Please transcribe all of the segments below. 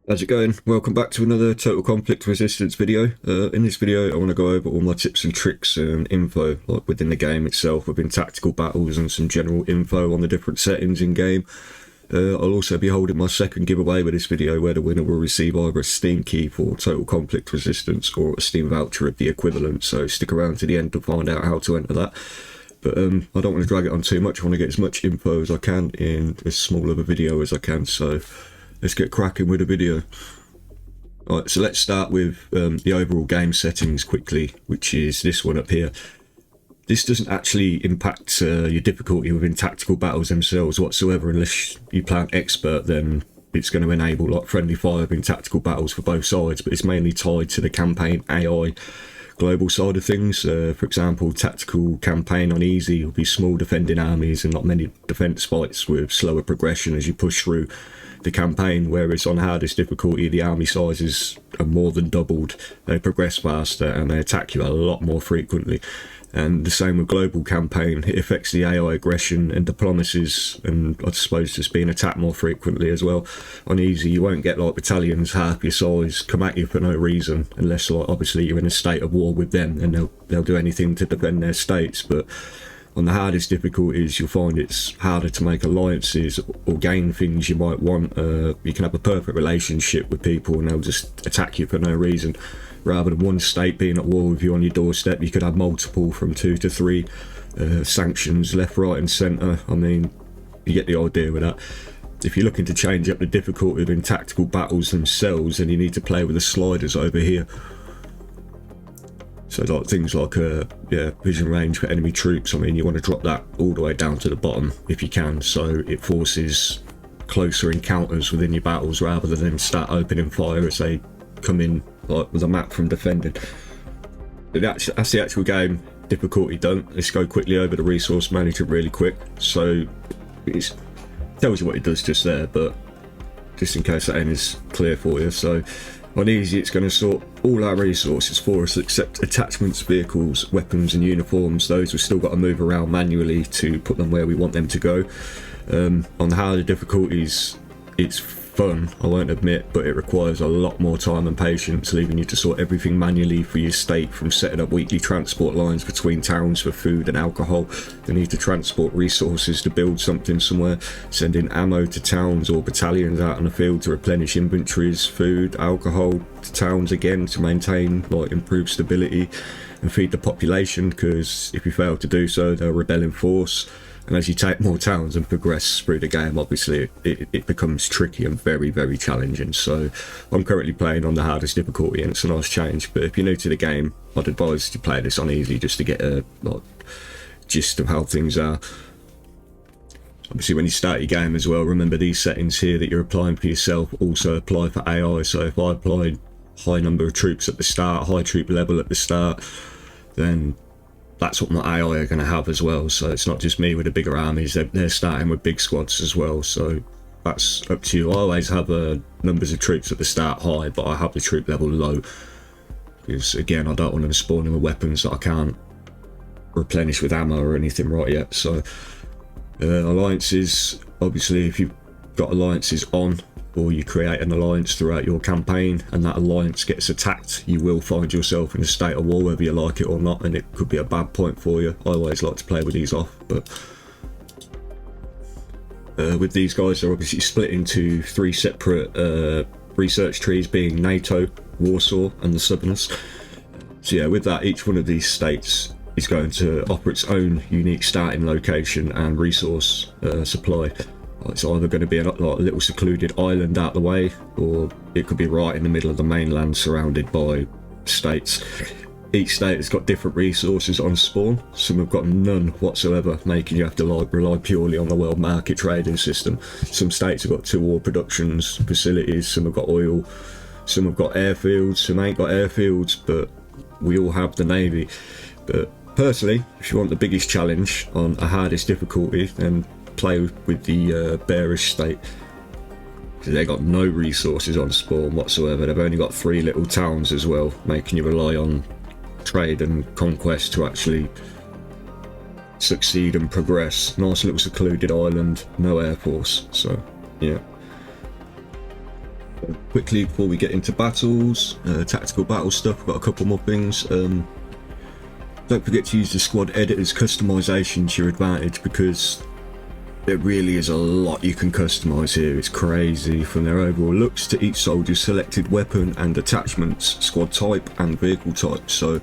How's it going? Welcome back to another Total Conflict Resistance video. In this video I want to go over all my tips and tricks and info like within the game itself, within tactical battles, and some general info on the different settings in game. I'll also be holding my second giveaway with this video, where the winner will receive either a Steam key for Total Conflict Resistance or a Steam voucher of the equivalent, so stick around to the end to find out how to enter that. But I don't want to drag it on too much. I want to get as much info as I can in as small of a video as I can, so let's get cracking with the video. Alright, so let's start with the overall game settings quickly, which is this one up here. This doesn't actually impact your difficulty within tactical battles themselves whatsoever, unless you play an expert. Then it's going to enable like friendly fire in tactical battles for both sides, but it's mainly tied to the campaign AI global side of things. For example, tactical campaign on easy will be small defending armies and not many defense fights with slower progression as you push through the campaign, whereas on hardest difficulty the army sizes are more than doubled. They progress faster and they attack you a lot more frequently. And the same with global campaign, it affects the AI aggression and diplomacies, and I suppose just being attacked more frequently as well. On easy you won't get like battalions half your size come at you for no reason, unless like obviously you're in a state of war with them and they'll do anything to defend their states. But on the hardest difficulties you'll find it's harder to make alliances or gain things you might want. You can have a perfect relationship with people and they'll just attack you for no reason. Rather than one state being at war with you on your doorstep, you could have multiple, from 2 to 3 sanctions left, right and centre. I mean, you get the idea with that. If you're looking to change up the difficulty in tactical battles themselves, then you need to play with the sliders over here. So like things like vision range for enemy troops, I mean you want to drop that all the way down to the bottom if you can, so it forces closer encounters within your battles rather than them start opening fire as they come in like with a map from defending. That's the actual game difficulty done. Let's go quickly over the resource management really quick. So it tells you what it does just there, but just in case that ain't as clear for you. So on easy it's going to sort all our resources for us except attachments, vehicles, weapons and uniforms. Those we've still got to move around manually to put them where we want them to go. On the harder difficulties it's fun, I won't admit, but it requires a lot more time and patience, leaving you to sort everything manually for your state, from setting up weekly transport lines between towns for food and alcohol, the need to transport resources to build something somewhere, sending ammo to towns or battalions out on the field to replenish inventories, food, alcohol to towns again to maintain like improved stability and feed the population, because if you fail to do so they'll rebel in force. And as you take more towns and progress through the game, obviously it becomes tricky and very, very challenging. So I'm currently playing on the hardest difficulty and it's a nice change. But if you're new to the game, I'd advise to play this on easy just to get a gist of how things are. Obviously when you start your game as well, remember these settings here that you're applying for yourself also apply for AI. So if I applied high number of troops at the start, high troop level at the start, then that's what my AI are going to have as well. So it's not just me with the bigger armies, they're starting with big squads as well. So that's up to you. I always have numbers of troops at the start high, but I have the troop level low, because again I don't want them spawning with weapons that I can't replenish with ammo or anything right yet. So alliances, obviously if you've got alliances on, or you create an alliance throughout your campaign and that alliance gets attacked, you will find yourself in a state of war whether you like it or not, and it could be a bad point for you. I always like to play with these off. But with these guys, they're obviously split into 3 separate research trees, being NATO, Warsaw and the Southerners. So yeah, with that, each one of these states is going to offer its own unique starting location and resource supply. It's either going to be a little secluded island out the way, or it could be right in the middle of the mainland surrounded by states. Each state has got different resources on spawn. Some have got none whatsoever, making you have to rely purely on the world market trading system. Some states have got 2 war productions facilities, some have got oil, some have got airfields, some ain't got airfields, but we all have the navy. But personally, if you want the biggest challenge on a hardest difficulty, then play with the bearish state, because they got no resources on spawn whatsoever. They've only got 3 little towns as well, making you rely on trade and conquest to actually succeed and progress. Nice little secluded island, no air force. So yeah, Quickly before we get into battles, tactical battle stuff, we've got a couple more things. Don't forget to use the squad editors customisations to your advantage, because there really is a lot you can customise here. It's crazy, from their overall looks to each soldier's selected weapon and attachments, squad type and vehicle type. So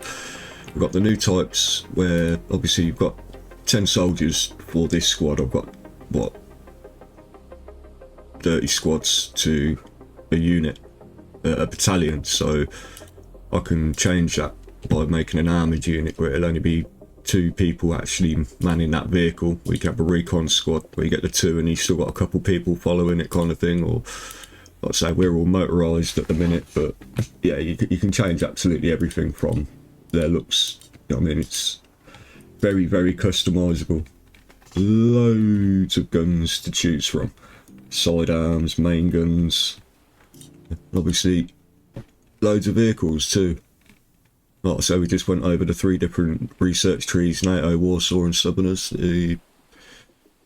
we've got the new types where obviously you've got 10 soldiers for this squad. I've got, what, 30 squads to a unit, a battalion, so I can change that by making an armoured unit where it'll only be 2 people actually manning that vehicle. We can have a recon squad where you get the 2 and you still got a couple people following it, kind of thing. Or like I say, we're all motorised at the minute, but yeah, you can change absolutely everything from their looks. You know what I mean? It's very, very customisable. Loads of guns to choose from, sidearms, main guns, obviously loads of vehicles too. Like I say, we just went over the 3 different research trees: NATO, Warsaw and Southerners.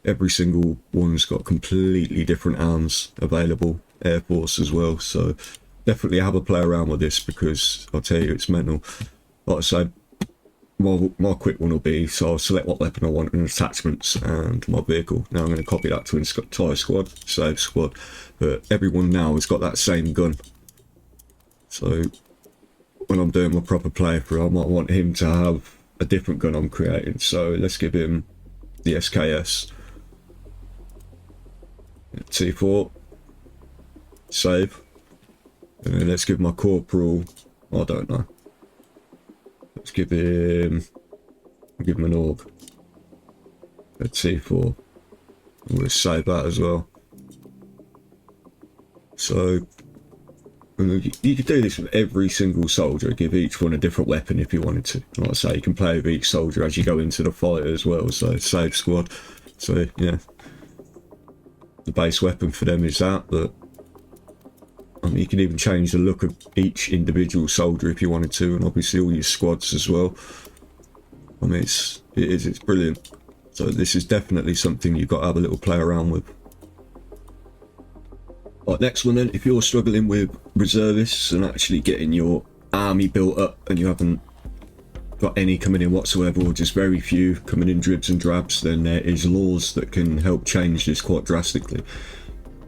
Every single one's got completely different arms available, Air Force as well, so definitely have a play around with this, because I'll tell you, it's mental. Like I say, my quick one will be, so I'll select what weapon I want and attachments and my vehicle. Now I'm going to copy that to entire squad, save squad, but everyone now has got that same gun. So when I'm doing my proper playthrough, I might want him to have a different gun I'm creating. So let's give him the SKS. T4, save, and then let's give my corporal, I don't know, let's give him an org, a T4, and we'll save that as well. So you could do this with every single soldier, give each one a different weapon if you wanted to. Like I say, you can play with each soldier as you go into the fight as well, so save squad. So yeah, the base weapon for them is that, but I mean, you can even change the look of each individual soldier if you wanted to, and obviously all your squads as well. I mean, it's brilliant. So this is definitely something you've got to have a little play around with. Right, next one then, if you're struggling with reservists and actually getting your army built up and you haven't got any coming in whatsoever, or just very few coming in dribs and drabs, then there is laws that can help change this quite drastically.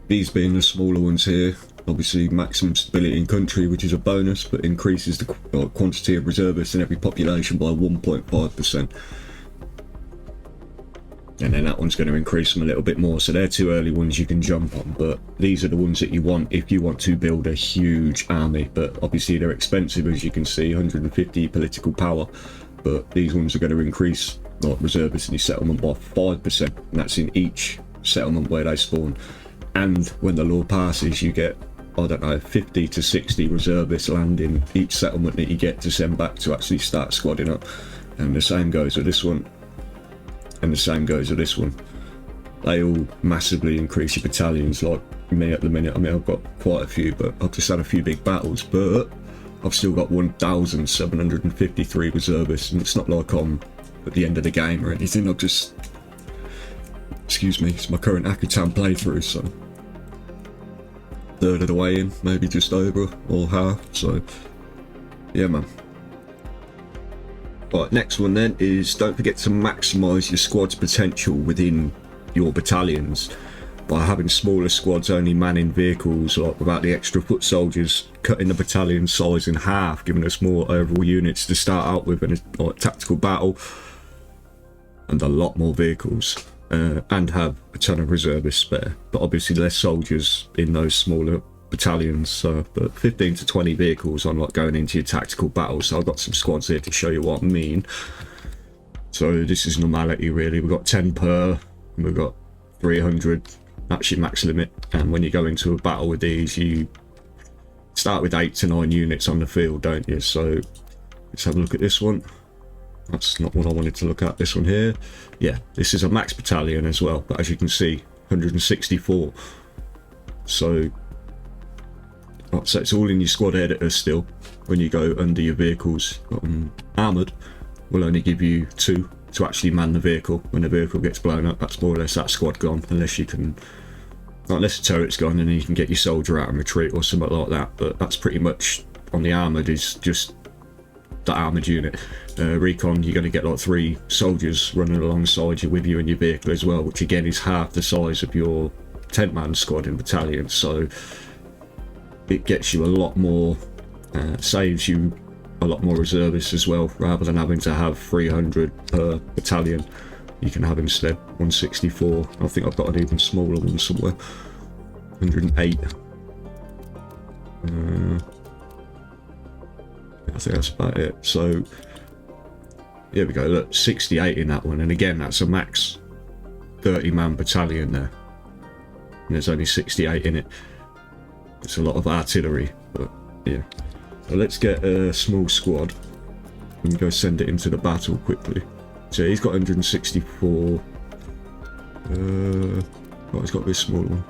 These being the smaller ones here, obviously maximum stability in country, which is a bonus, but increases the quantity of reservists in every population by 1.5%. And then that one's going to increase them a little bit more, so they're 2 early ones you can jump on, but these are the ones that you want if you want to build a huge army. But obviously they're expensive, as you can see, 150 political power, but these ones are going to increase like reservists in your settlement by 5%, and that's in each settlement where they spawn. And when the law passes, you get, I don't know, 50 to 60 reservists land in each settlement that you get to send back to actually start squadding up. And the same goes with this one. And the same goes with this one. They all massively increase your battalions, like me at the minute. I mean, I've got quite a few, but I've just had a few big battles, but I've still got 1,753 reservists, and it's not like I'm at the end of the game or anything. I've just, excuse me, it's my current Akutan playthrough, so third of the way in, maybe just over, or half, so yeah, man. Right, next one then is, don't forget to maximise your squad's potential within your battalions by having smaller squads only manning vehicles, like without the extra foot soldiers, cutting the battalion size in half, giving us more overall units to start out with in a like, tactical battle, and a lot more vehicles, and have a ton of reservists spare, but obviously less soldiers in those smaller battalions. So but 15 to 20 vehicles on like going into your tactical battle. So I've got some squads here to show you what I mean. So this is normality really. We've got 10 per, and we've got 300 actually max limit, and when you go into a battle with these, you start with 8 to 9 units on the field, don't you? So let's have a look at this one. That's not what I wanted to look at. This one here, yeah, this is a max battalion as well, but as you can see, 164. So it's all in your squad editor still. When you go under your vehicles, armoured will only give you 2 to actually man the vehicle. When the vehicle gets blown up, that's more or less that squad gone, unless you can unless the turret's gone, and then you can get your soldier out and retreat or something like that. But that's pretty much on the armoured, is just the armoured unit. Recon, you're going to get like 3 soldiers running alongside you with you in your vehicle as well, which again is half the size of your 10-man squad in battalion. So it gets you a lot more, saves you a lot more reservists as well, rather than having to have 300 per battalion. You can have instead 164. I think I've got an even smaller one somewhere. 108. I think that's about it. So here we go, look, 68 in that one, and again that's a max 30-man battalion there, and there's only 68 in it. It's a lot of artillery, but yeah. So let's get a small squad and go send it into the battle quickly. So he's got 164. Oh, he's got this small one.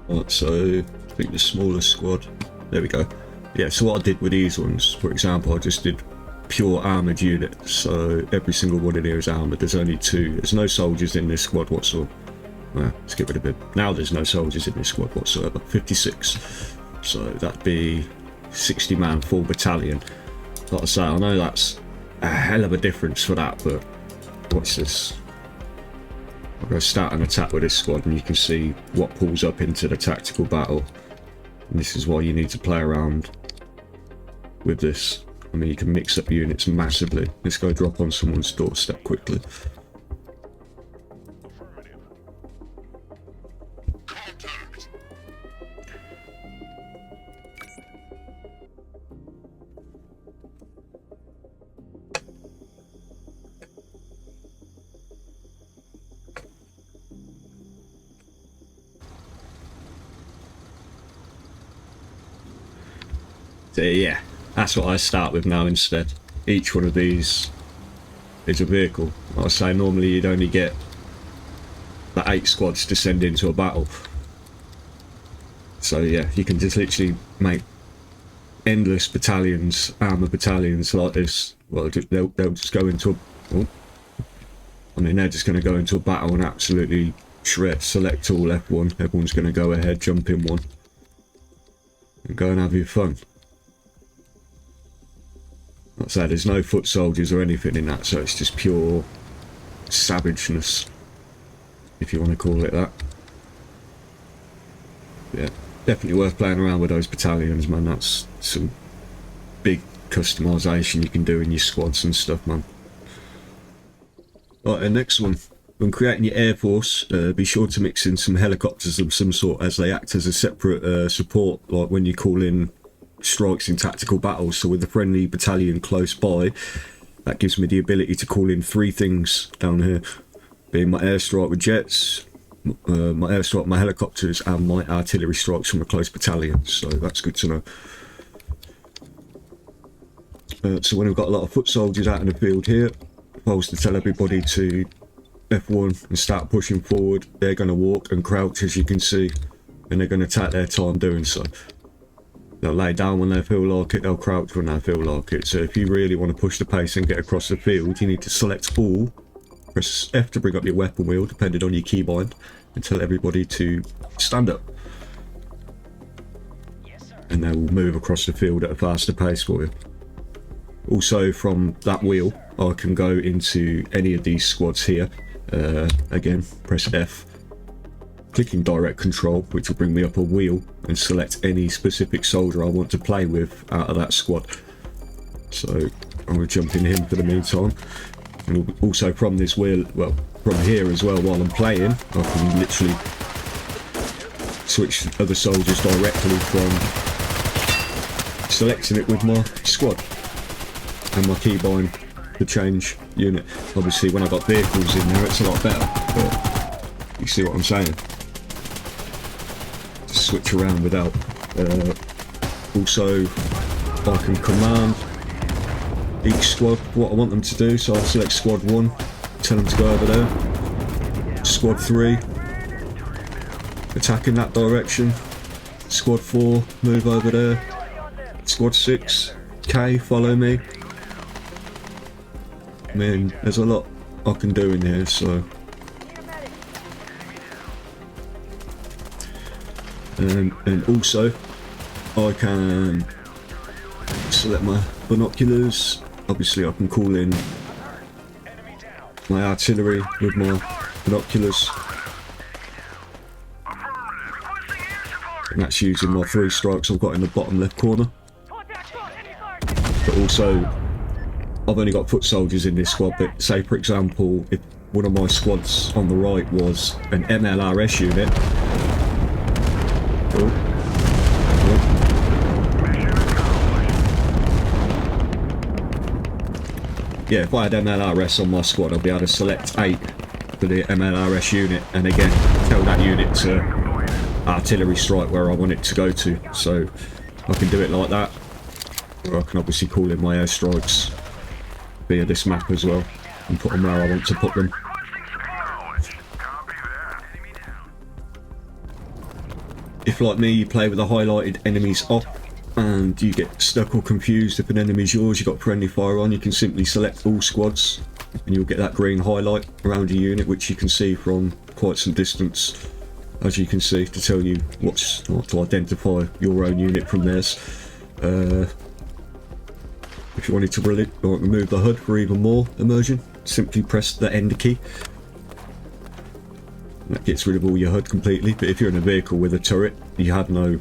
Right, so I think the smallest squad, there we go. Yeah, so what I did with these ones, for example, I just did pure armoured units. So every single one in here is armoured. There's only 2. There's no soldiers in this squad whatsoever. Well, let's get rid of it. Now there's no soldiers in this squad whatsoever. 56. So that'd be 60-man full battalion. Like I say, I know that's a hell of a difference for that, but watch this. I'll go start an attack with this squad and you can see what pulls up into the tactical battle. And this is why you need to play around with this. I mean, you can mix up units massively. Let's go drop on someone's doorstep quickly. So yeah, that's what I start with now instead. Each one of these is a vehicle. Like I say, normally you'd only get the 8 squads to send into a battle. So yeah, you can just literally make endless battalions, armour battalions like this. Well, they'll just go into a... Oh, I mean, they're just going to go into a battle and absolutely shred. Select all F1. Everyone's going to go ahead, jump in one. And go and have your fun. Like I say, there's no foot soldiers or anything in that, so it's just pure savageness, if you want to call it that. Yeah, definitely worth playing around with those battalions, man. That's some big customisation you can do in your squads and stuff, man. Right, the next one. When creating your air force, be sure to mix in some helicopters of some sort, as they act as a separate support, like when you call in strikes in tactical battles. So with the friendly battalion close by, that gives me the ability to call in 3 things down here, being my airstrike with jets, my airstrike, my helicopters, and my artillery strikes from a close battalion. So that's good to know. So when we've got a lot of foot soldiers out in the field here, if I was to tell everybody to F1 and start pushing forward, they're going to walk and crouch, as you can see, and they're going to take their time doing so. They'll lay down when they feel like it, they'll crouch when they feel like it. So if you really want to push the pace and get across the field, you need to select all, press F to bring up your weapon wheel, depending on your keybind, and tell everybody to stand up. And they will move across the field at a faster pace for you. Also, from that wheel, I can go into any of these squads here. Again, press F, clicking direct control, which will bring me up a wheel, and select any specific soldier I want to play with out of that squad. So I'm going to jump in him for the meantime. And also from this wheel, well, from here as well, while I'm playing, I can literally switch other soldiers directly from selecting it with my squad and my keybind to change unit. Obviously when I've got vehicles in there it's a lot better, but you see what I'm saying? Just switch around without. Also I can command each squad what I want them to do, so I'll select squad 1, tell them to go over there. Squad 3, attack in that direction. Squad 4, move over there. Squad 6, K, follow me. I mean, there's a lot I can do in here, so And also I can select my binoculars. Obviously I can call in my artillery with my binoculars, and that's using my 3 strikes I've got in the bottom left corner. But also I've only got foot soldiers in this squad, but say for example if one of my squads on the right was an MLRS unit. Yeah, if I had MLRS on my squad, I'd be able to select 8 for the MLRS unit, and again, tell that unit to artillery strike where I want it to go to. So I can do it like that, or I can obviously call in my airstrikes via this map as well, and put them where I want to put them. If, like me, you play with the highlighted enemies off, and you get stuck or confused if an enemy's yours, you've got friendly fire on, you can simply select all squads and you'll get that green highlight around your unit, which you can see from quite some distance, as you can see, to tell you what to identify your own unit from theirs. If you wanted to remove the HUD for even more immersion, simply press the enter key. That gets rid of all your HUD completely. But if you're in a vehicle with a turret, you have no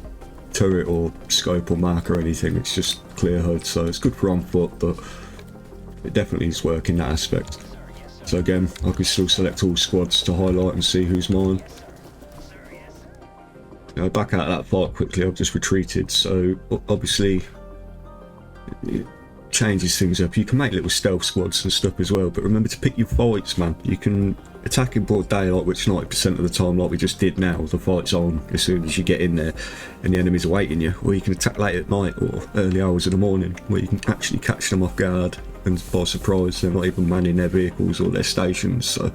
turret or scope or mark or anything, it's just clear HUD, so it's good for on foot, but it definitely needs work in that aspect. So again, I can still select all squads to highlight and see who's mine. Now back out of that fight quickly, I've just retreated, so obviously it changes things up. You can make little stealth squads and stuff as well, but remember to pick your fights, man. You can attack in broad daylight, which 90% of the time, like we just did now, the fight's on as soon as you get in there and the enemy's awaiting you, or you can attack late at night or early hours of the morning where you can actually catch them off guard and by surprise. They're not even manning their vehicles or their stations, so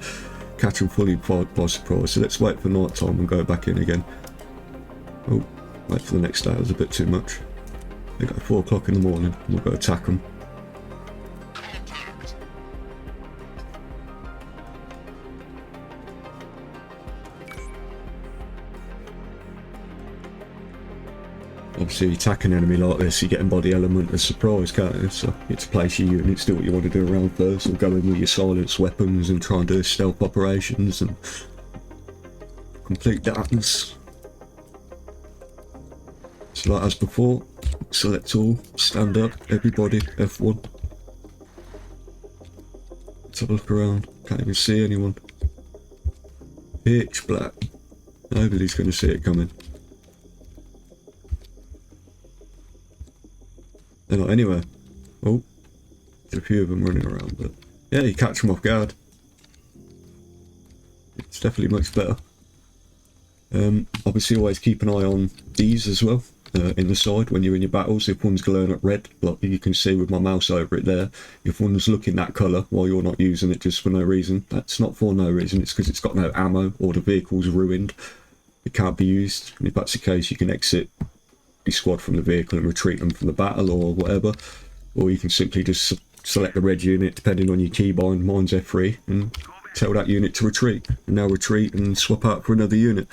catch them fully by surprise. So let's wait for night time and go back in again. Oh, wait for the next day, it was a bit too much. They go 4 o'clock in the morning and we'll go attack them. Obviously, attack an enemy like this, you get body element as surprise, can't you? So you get to place your units, do what you want to do around first, or go in with your silence weapons and try and do stealth operations and complete darkness. So like as before, select all, stand up, everybody, F1. Let's have a look around, can't even see anyone. Pitch black, nobody's going to see it coming. They're not anywhere. Oh, there's a few of them running around, but yeah, you catch them off guard. It's definitely much better. Obviously always keep an eye on these as well, in the side when you're in your battles. If one's glowing up red, like you can see with my mouse over it there, if one's looking that colour while you're not using it just for no reason, that's not for no reason, it's because it's got no ammo or the vehicle's ruined. It can't be used, and if that's the case, you can exit your squad from the vehicle and retreat them from the battle or whatever, or you can simply just select the red unit depending on your keybind. Mine's F3, and tell that unit to retreat, and they'll retreat and swap out for another unit.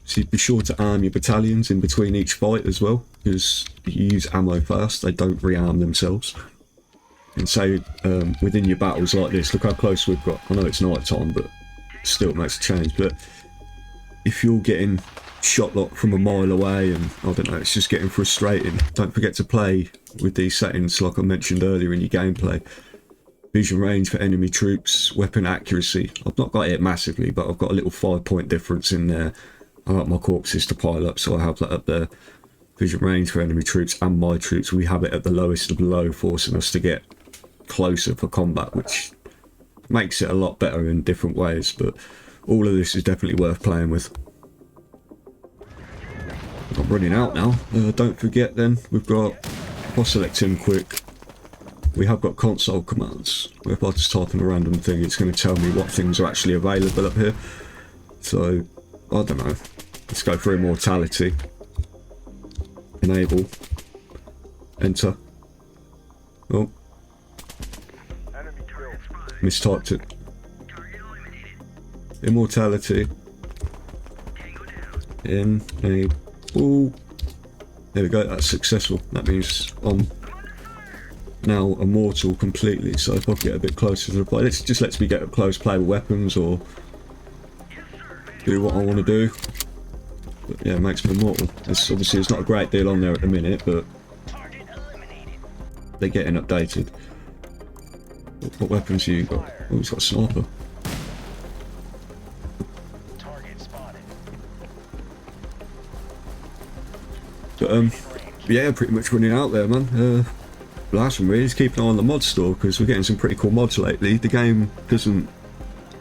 So be sure to arm your battalions in between each fight as well, because you use ammo fast, they don't rearm themselves. And say within your battles like this, look how close we've got. I know it's night time, but still makes a change. But if you're getting shot locked from a mile away and I don't know, it's just getting frustrating, don't forget to play with these settings like I mentioned earlier in your gameplay. Vision range for enemy troops, weapon accuracy, I've not got it massively, but I've got a little 5-point difference in there. I like my corpses to pile up, so I have that up there. Vision range for enemy troops and my troops, we have it at the lowest of the low, forcing us to get closer for combat, which makes it a lot better in different ways, but all of this is definitely worth playing with. I'm running out now. Don't forget then, we've got, if I select him quick, we have got console commands, where if I just type in a random thing, it's going to tell me what things are actually available up here. So, I don't know, let's go for immortality, enable, enter. Oh, mistyped it. Immortality, in a ball. There we go, that's successful. That means I'm now immortal completely, so if I get a bit closer to the play, it just lets me get up close, play with weapons, or do what I want to do. But yeah, it makes me immortal. Obviously there's not a great deal on there at the minute, but they're getting updated. What weapons have you got? Oh, he's got a sniper. But yeah, pretty much running out there, man. Last one really is keeping an eye on the mod store, because we're getting some pretty cool mods lately. The game doesn't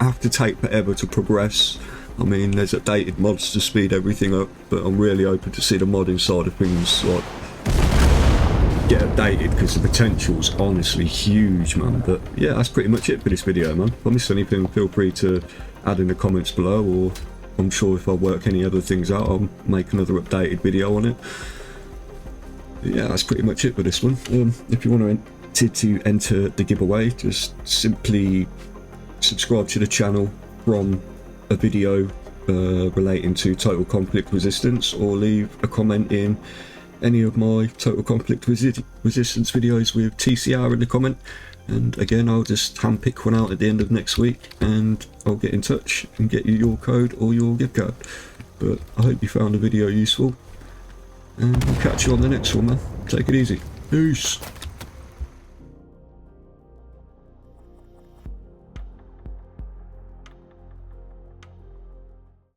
have to take forever to progress. I mean, there's updated mods to speed everything up, but I'm really open to see the modding side of things like get updated, because the potential's honestly huge, man. But yeah, that's pretty much it for this video, man. If I missed anything, feel free to add in the comments below, or I'm sure if I work any other things out, I'll make another updated video on it. But yeah, that's pretty much it for this one. If you want to enter the giveaway, just simply subscribe to the channel from a video relating to Total Conflict Resistance, or leave a comment in any of my Total Conflict Resistance videos with TCR in the comment, and again I'll just handpick one out at the end of next week and I'll get in touch and get you your code or your gift card. But I hope you found the video useful, and I'll catch you on the next one, man. Take it easy. Peace.